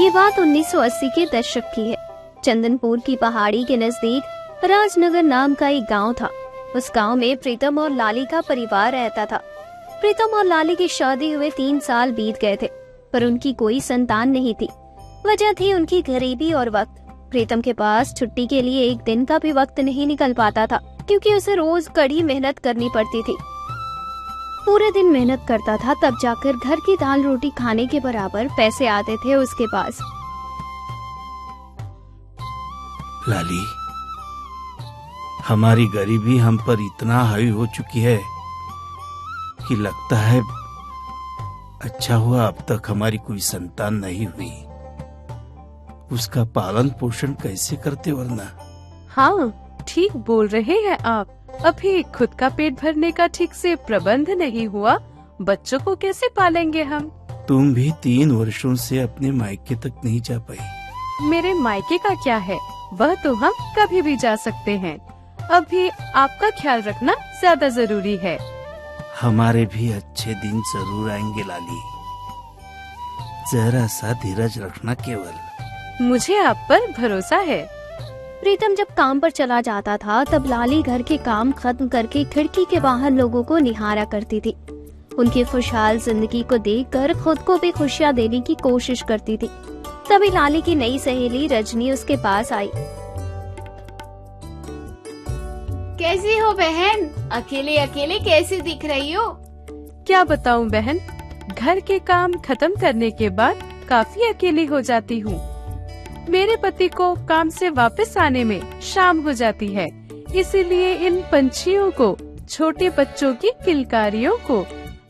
ये बात 1980 के दशक की है। चंदनपुर की पहाड़ी के नजदीक राजनगर नाम का एक गांव था। उस गांव में प्रीतम और लाली का परिवार रहता था। प्रीतम और लाली की शादी हुए 3 साल बीत गए थे, पर उनकी कोई संतान नहीं थी। वजह थी उनकी गरीबी और वक्त। प्रीतम के पास छुट्टी के लिए एक दिन का भी वक्त नहीं निकल पाता था, क्योंकि उसे रोज कड़ी मेहनत करनी पड़ती थी। पूरे दिन मेहनत करता था, तब जाकर घर की दाल रोटी खाने के बराबर पैसे आते थे उसके पास। लाली, हमारी गरीबी हम पर इतना हावी हो चुकी है कि लगता है अच्छा हुआ अब तक हमारी कोई संतान नहीं हुई। उसका पालन पोषण कैसे करते वरना। हाँ, ठीक बोल रहे हैं आप। अभी खुद का पेट भरने का ठीक से प्रबंध नहीं हुआ, बच्चों को कैसे पालेंगे हम। तुम भी 3 वर्षों से अपने मायके तक नहीं जा पाई। मेरे मायके का क्या है, वह तो हम कभी भी जा सकते हैं। अभी आपका ख्याल रखना ज्यादा जरूरी है। हमारे भी अच्छे दिन जरूर आएंगे लाली, जरा सा धीरज रखना केवल। मुझे आप पर भरोसा है। प्रीतम जब काम पर चला जाता था, तब लाली घर के काम खत्म करके खिड़की के बाहर लोगों को निहारा करती थी। उनकी खुशहाल जिंदगी को देखकर खुद को भी खुशियाँ देने की कोशिश करती थी। तभी लाली की नई सहेली रजनी उसके पास आई। कैसी हो बहन? अकेले अकेले कैसे दिख रही हो? क्या बताऊं बहन, घर के काम खत्म करने के बाद काफी अकेली हो जाती हूँ। मेरे पति को काम से वापस आने में शाम हो जाती है, इसीलिए इन पंछियों को, छोटे बच्चों की किलकारियों को,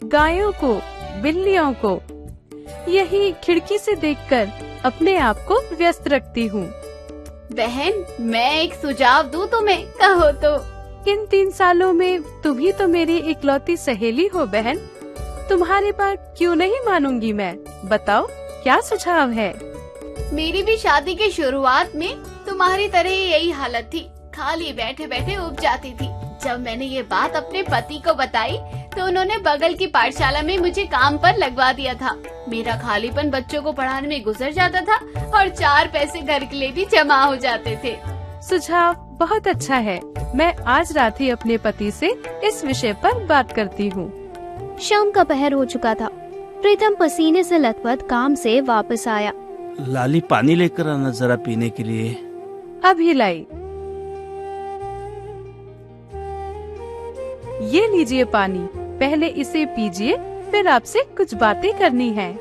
गायों को, बिल्लियों को यही खिड़की से देखकर अपने आप को व्यस्त रखती हूँ। बहन, मैं एक सुझाव दूं तुम्हें, कहो तो? इन 3 सालों में तुम ही तो मेरी इकलौती सहेली हो बहन। तुम्हारी बात क्यों नहीं मानूंगी मैं? बताओ क्या सुझाव है? मेरी भी शादी की शुरुआत में तुम्हारी तरह ही यही हालत थी, खाली बैठे बैठे उब जाती थी। जब मैंने ये बात अपने पति को बताई तो उन्होंने बगल की पाठशाला में मुझे काम पर लगवा दिया था। मेरा खालीपन बच्चों को पढ़ाने में गुजर जाता था और 4 पैसे घर के लिए भी जमा हो जाते थे। सुझाव बहुत अच्छा है। मैं आज रात ही अपने पति से इस विषय पर बात करती हूँ। शाम का पहर हो चुका था। प्रीतम पसीने से लथपथ काम से वापस आया। लाली, पानी लेकर आना जरा पीने के लिए। अभी लाई। ये लीजिए पानी, पहले इसे पीजिए, फिर आपसे कुछ बातें करनी है।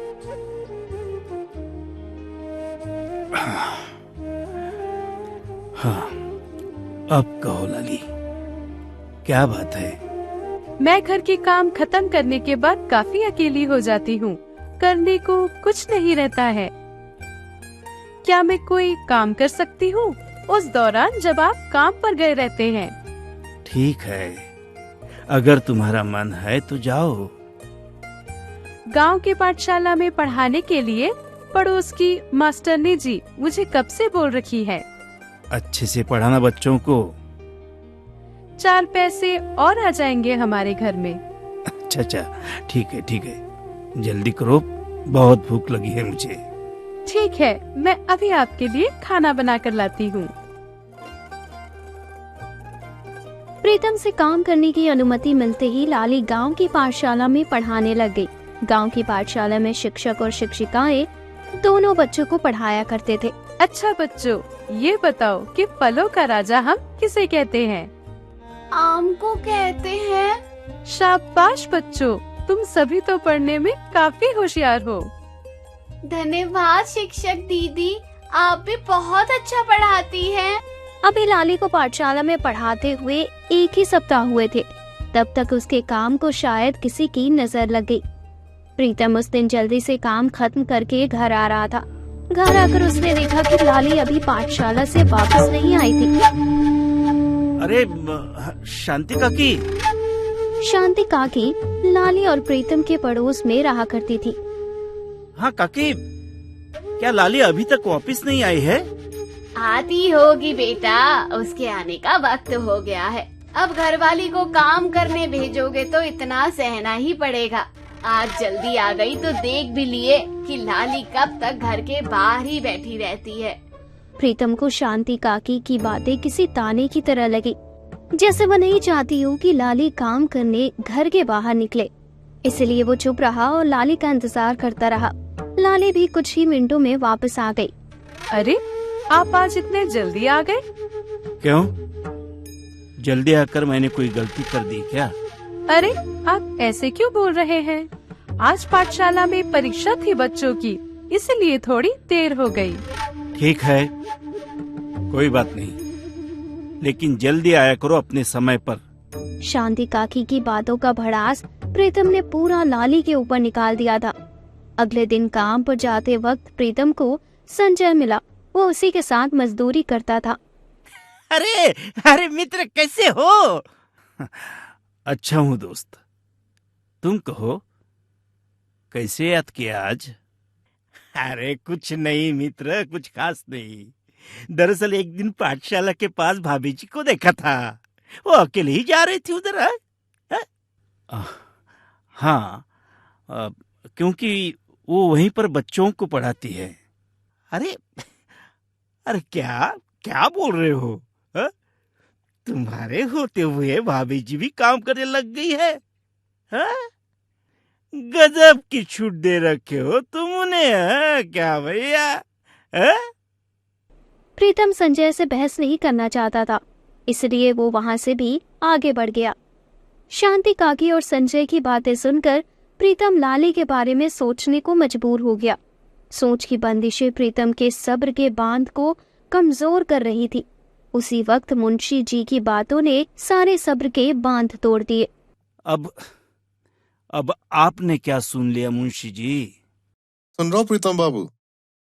हाँ, अब कहो लाली, क्या बात है? मैं घर के काम खत्म करने के बाद काफी अकेली हो जाती हूँ। करने को कुछ नहीं रहता है। क्या मैं कोई काम कर सकती हूँ उस दौरान जब आप काम पर गए रहते हैं? ठीक है, अगर तुम्हारा मन है तो जाओ। गांव के पाठशाला में पढ़ाने के लिए पड़ोस की मास्टरनी जी मुझे कब से बोल रखी है। अच्छे से पढ़ाना बच्चों को। 4 पैसे और आ जाएंगे हमारे घर में। अच्छा, ठीक है, जल्दी करो, बहुत भूख लगी है मुझे। ठीक है, मैं अभी आपके लिए खाना बना कर लाती हूँ। प्रीतम से काम करने की अनुमति मिलते ही लाली गांव की पाठशाला में पढ़ाने लग गई। गांव की पाठशाला में शिक्षक और शिक्षिकाएं दोनों बच्चों को पढ़ाया करते थे। अच्छा बच्चों, ये बताओ कि फलों का राजा हम किसे कहते हैं? आम को कहते हैं। शाबाश बच्चों, तुम सभी तो पढ़ने में काफी होशियार हो। धन्यवाद शिक्षक दीदी, आप भी बहुत अच्छा पढ़ाती हैं। अभी लाली को पाठशाला में पढ़ाते हुए 1 ही सप्ताह हुए थे, तब तक उसके काम को शायद किसी की नजर लग गई। प्रीतम उस दिन जल्दी से काम खत्म करके घर आ रहा था। घर आकर उसने देखा कि लाली अभी पाठशाला से वापस नहीं आई थी। अरे शांति काकी। शांति काकी लाली और प्रीतम के पड़ोस में रहा करती थी। हाँ काकी, क्या लाली अभी तक वापस नहीं आई है? आती होगी बेटा, उसके आने का वक्त हो गया है। अब घरवाली को काम करने भेजोगे तो इतना सहना ही पड़ेगा। आज जल्दी आ गई तो देख भी लिए कि लाली कब तक घर के बाहर ही बैठी रहती है। प्रीतम को शांति काकी की बातें किसी ताने की तरह लगी, जैसे वो नहीं चाहती हो कि लाली काम करने घर के बाहर निकले। इसलिए वो चुप रहा और लाली का इंतजार करता रहा। लाली भी कुछ ही मिनटों में वापस आ गई। अरे, आप आज इतने जल्दी आ गए? क्यों? जल्दी आकर मैंने कोई गलती कर दी क्या? अरे, आप ऐसे क्यों बोल रहे हैं? आज पाठशाला में परीक्षा थी बच्चों की, इसलिए थोड़ी देर हो गई। ठीक है, कोई बात नहीं, लेकिन जल्दी आया करो अपने समय पर। शांति काकी की बातों का भड़ास प्रीतम ने पूरा लाली के ऊपर निकाल दिया था। अगले दिन काम पर जाते वक्त प्रीतम को संजय मिला। वो उसी के साथ मजदूरी करता था। अरे अरे मित्र, कैसे हो? अच्छा हूँ दोस्त, तुम कहो, कैसे याद किया आज? अरे कुछ नहीं मित्र, कुछ खास नहीं। दरअसल एक दिन पाठशाला के पास भाभी जी को देखा था, वो अकेले ही जा रही थी उधर। हाँ, क्योंकि वो वहीं पर बच्चों को पढ़ाती है। अरे अरे क्या क्या बोल रहे हो? हा? तुम्हारे होते हुए भाभी जी भी काम करने लग गई है। हा? गजब की छूट दे रखे हो तुम उन्हें। हा? क्या भैया? हा? प्रीतम संजय से बहस नहीं करना चाहता था, इसलिए वो वहां से भी आगे बढ़ गया। शांति काकी और संजय की बातें सुनकर प्रीतम लाली के बारे में सोचने को मजबूर हो गया। सोच की बंदिशें प्रीतम के सब्र के बांध को कमजोर कर रही थी। उसी वक्त मुंशी जी की बातों ने सारे सब्र के बांध तोड़ दिए। अब आपने क्या सुन लिया मुंशी जी? सुन रहा हूँ प्रीतम बाबू।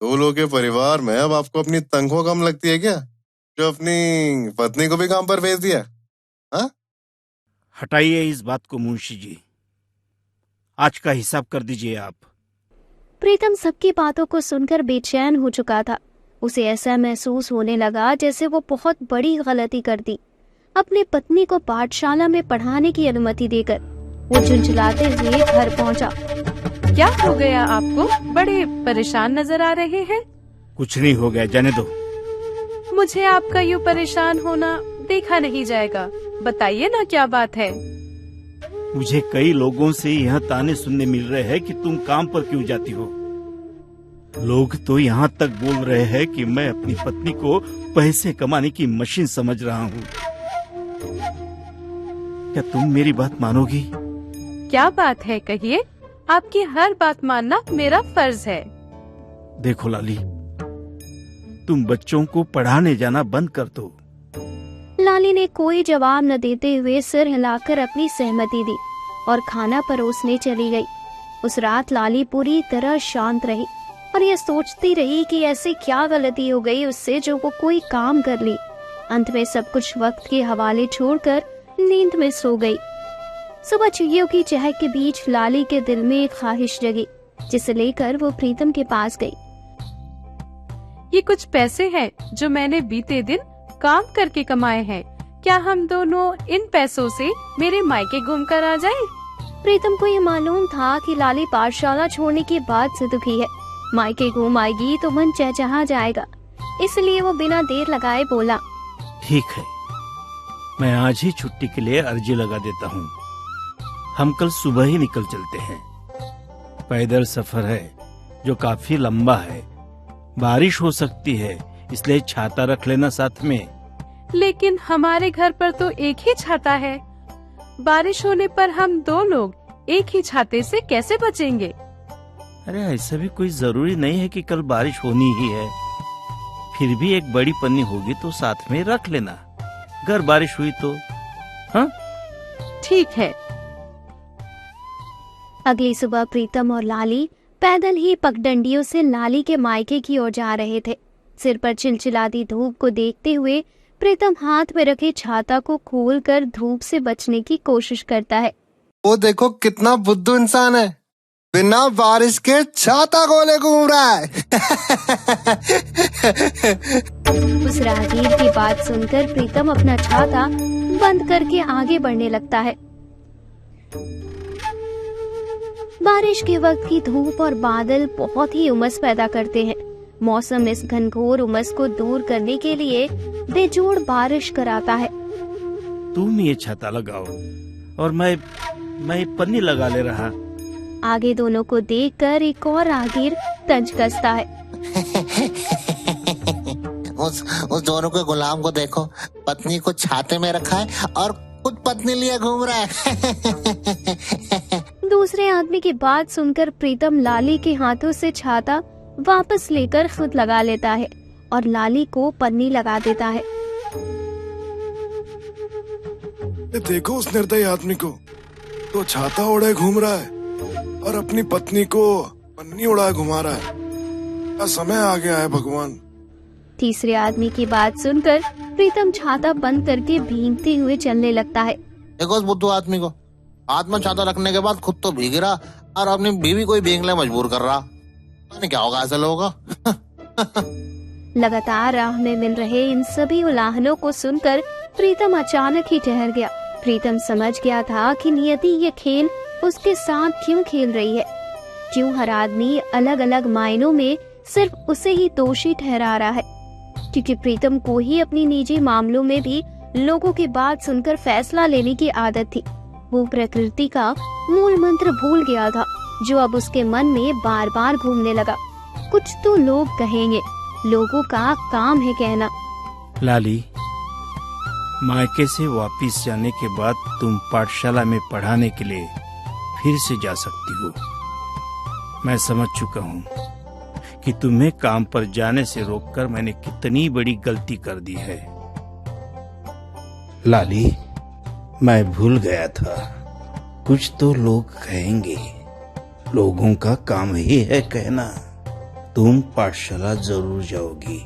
दो लोगों के परिवार में अब आपको अपनी तनख्वाह कम लगती है क्या, जो अपनी पत्नी को भी काम पर भेज दिया? हाँ, हटाइए इस बात को मुंशी जी, आज का हिसाब कर दीजिए आप। प्रीतम सबकी बातों को सुनकर बेचैन हो चुका था। उसे ऐसा महसूस होने लगा जैसे वो बहुत बड़ी गलती कर दी। अपनी पत्नी को पाठशाला में पढ़ाने की अनुमति देकर वो झुंझलाते हुए घर पहुंचा। क्या हो गया आपको? बड़े परेशान नजर आ रहे हैं। कुछ नहीं हो गया, जाने दो। मुझे आपका यूँ परेशान होना देखा नहीं जाएगा। बताइए ना, क्या बात है? मुझे कई लोगों से यह ताने सुनने मिल रहे हैं कि तुम काम पर क्यों जाती हो। लोग तो यहाँ तक बोल रहे हैं कि मैं अपनी पत्नी को पैसे कमाने की मशीन समझ रहा हूँ। क्या तुम मेरी बात मानोगी? क्या बात है, कहिए। आपकी हर बात मानना मेरा फर्ज है। देखो लाली, तुम बच्चों को पढ़ाने जाना बंद कर दो। लाली ने कोई जवाब न देते हुए सिर हिलाकर अपनी सहमति दी और खाना परोसने चली गई। उस रात लाली पूरी तरह शांत रही और यह सोचती रही कि ऐसी क्या गलती हो गई उससे जो वो कोई काम कर ली। अंत में सब कुछ वक्त के हवाले छोड़कर नींद में सो गई। सुबह चिड़ियों की चहक के बीच लाली के दिल में एक ख्वाहिश जगी, जिसे लेकर वो प्रीतम के पास गई। ये कुछ पैसे हैं जो मैंने बीते दिन काम करके कमाए हैं। क्या हम दोनों इन पैसों से मेरे मायके घूमकर आ जाएं? प्रीतम को ये मालूम था कि लाली पाठशाला छोड़ने के बाद से दुखी है। मायके घूम आएगी तो मन चहचहा जाएगा, इसलिए वो बिना देर लगाए बोला, ठीक है, मैं आज ही छुट्टी के लिए अर्जी लगा देता हूँ। हम कल सुबह ही निकल चलते हैं। पैदल सफर है जो काफी लंबा है, बारिश हो सकती है, इसलिए छाता रख लेना साथ में। लेकिन हमारे घर पर तो एक ही छाता है। बारिश होने पर हम दो लोग एक ही छाते से कैसे बचेंगे? अरे ऐसा भी कोई जरूरी नहीं है कि कल बारिश होनी ही है। फिर भी एक बड़ी पन्नी होगी तो साथ में रख लेना, अगर बारिश हुई तो। हाँ, ठीक है। अगली सुबह प्रीतम और लाली पैदल ही पगडंडियों से लाली के मायके की ओर जा रहे थे। सिर पर चिलचिलाती धूप को देखते हुए प्रीतम हाथ में रखे छाता को खोलकर धूप से बचने की कोशिश करता है। वो देखो कितना बुद्धू इंसान है, बिना बारिश के छाता खोले घूम रहा है। उस राहगीर की बात सुनकर प्रीतम अपना छाता बंद करके आगे बढ़ने लगता है। बारिश के वक्त की धूप और बादल बहुत ही उमस पैदा करते हैं। मौसम इस घनघोर उमस को दूर करने के लिए बेजोड़ बारिश कराता है। तुम ये छाता लगाओ और मैं पन्नी लगा ले रहा। आगे दोनों को देखकर एक और राहगीर तंज कसता है। उस दोनों के गुलाम को देखो, पत्नी को छाते में रखा है और खुद पत्नी लिए घूम रहा है। दूसरे आदमी की बात सुनकर प्रीतम लाली के हाथों से छाता वापस लेकर खुद लगा लेता है और लाली को पन्नी लगा देता है। देखो उस निर्दयी आदमी को, तो छाता ओढ़े घूम रहा है और अपनी पत्नी को पन्नी उड़ाए घुमा रहा है। क्या समय आ गया है भगवान। तीसरे आदमी की बात सुनकर प्रीतम छाता बंद करके भीगते हुए चलने लगता है। देखो उस बुद्धू आदमी को, हाथ में छाता रखने के बाद खुद तो भीग रहा और अपनी बीवी को भीगने मजबूर कर रहा। मैंने क्या होगा ऐसे लोगों का। लगातार राह में मिल रहे इन सभी उलाहनों को सुनकर प्रीतम अचानक ही ठहर गया। प्रीतम समझ गया था कि नियति ये खेल उसके साथ क्यों खेल रही है, क्यों हर आदमी अलग अलग मायनों में सिर्फ उसे ही दोषी ठहरा रहा है। क्योंकि प्रीतम को ही अपनी निजी मामलों में भी लोगों की बात सुनकर फैसला लेने की आदत थी। वो प्रकृति का मूल मंत्र भूल गया था, जो अब उसके मन में बार बार घूमने लगा। कुछ तो लोग कहेंगे, लोगों का काम है कहना। लाली, मायके से वापिस जाने के बाद तुम पाठशाला में पढ़ाने के लिए फिर से जा सकती हो। मैं समझ चुका हूँ कि तुम्हें काम पर जाने से रोककर मैंने कितनी बड़ी गलती कर दी है। लाली, मैं भूल गया था। कुछ तो लोग कहेंगे, लोगों का काम ही है कहना। तुम पाठशाला जरूर जाओगी।